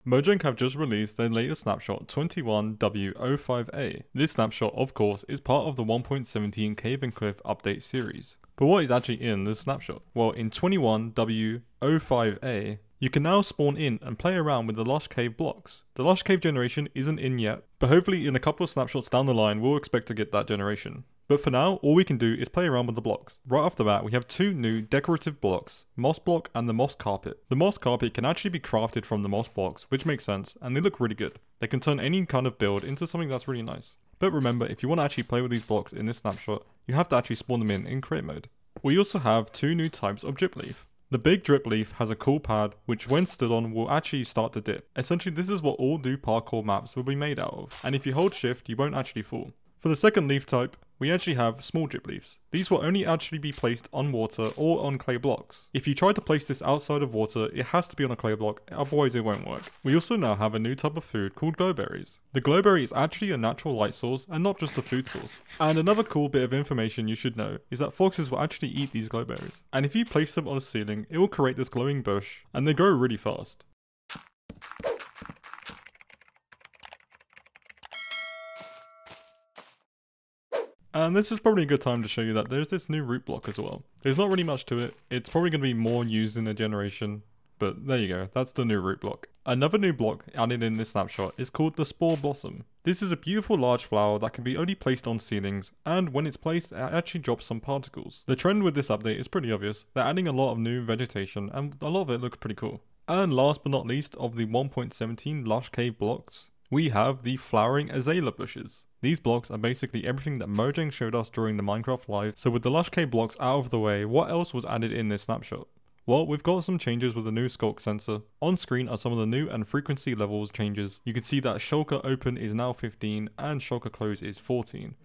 Mojang have just released their latest snapshot 21W05A. This snapshot, of course, is part of the 1.17 Cave and Cliff update series. But what is actually in this snapshot? Well, in 21W05A, you can now spawn in and play around with the Lush Cave blocks. The Lush Cave generation isn't in yet, but hopefully in a couple of snapshots down the line we'll expect to get that generation. But for now, all we can do is play around with the blocks. Right off the bat, we have two new decorative blocks, Moss Block and the Moss Carpet. The Moss Carpet can actually be crafted from the Moss blocks, which makes sense, and they look really good. They can turn any kind of build into something that's really nice. But remember, if you want to actually play with these blocks in this snapshot, you have to actually spawn them in create mode. We also have two new types of drip leaf. The big drip leaf has a cool pad, which when stood on will actually start to dip. Essentially, this is what all new parkour maps will be made out of, and if you hold shift, you won't actually fall. For the second leaf type, we actually have small drip leaves. These will only actually be placed on water or on clay blocks. If you try to place this outside of water, it has to be on a clay block, otherwise it won't work. We also now have a new type of food called glowberries. The glowberry is actually a natural light source and not just a food source. And another cool bit of information you should know is that foxes will actually eat these glowberries. And if you place them on the ceiling, it will create this glowing bush, and they grow really fast. And this is probably a good time to show you that there's this new root block as well. There's not really much to it, it's probably going to be more used in the generation, but there you go, that's the new root block. Another new block added in this snapshot is called the Spore Blossom. This is a beautiful large flower that can be only placed on ceilings, and when it's placed, it actually drops some particles. The trend with this update is pretty obvious, they're adding a lot of new vegetation, and a lot of it looks pretty cool. And last but not least of the 1.17 Lush Cave blocks, we have the flowering azalea bushes. These blocks are basically everything that Mojang showed us during the Minecraft Live, so with the Lush Cave blocks out of the way, what else was added in this snapshot? Well, we've got some changes with the new skulk sensor. On screen are some of the new and frequency levels changes. You can see that shulker open is now 15 and shulker close is 14.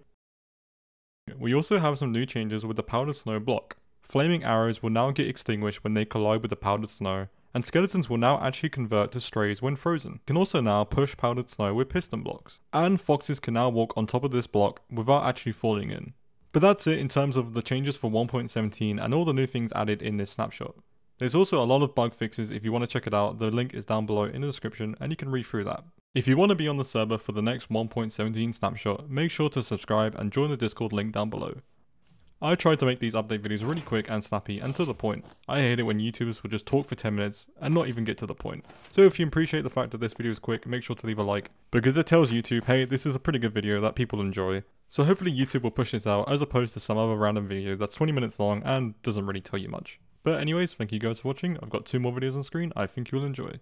We also have some new changes with the powdered snow block. Flaming arrows will now get extinguished when they collide with the powdered snow, and skeletons will now actually convert to strays when frozen. You can also now push powdered snow with piston blocks, and foxes can now walk on top of this block without actually falling in. But that's it in terms of the changes for 1.17 and all the new things added in this snapshot. There's also a lot of bug fixes. If you want to check it out, the link is down below in the description and you can read through that. If you want to be on the server for the next 1.17 snapshot, make sure to subscribe and join the Discord link down below. I try to make these update videos really quick and snappy and to the point. I hate it when YouTubers will just talk for 10 minutes and not even get to the point. So if you appreciate the fact that this video is quick, make sure to leave a like, because it tells YouTube, hey, this is a pretty good video that people enjoy. So hopefully YouTube will push this out as opposed to some other random video that's 20 minutes long and doesn't really tell you much. But anyways, thank you guys for watching. I've got 2 more videos on screen I think you'll enjoy.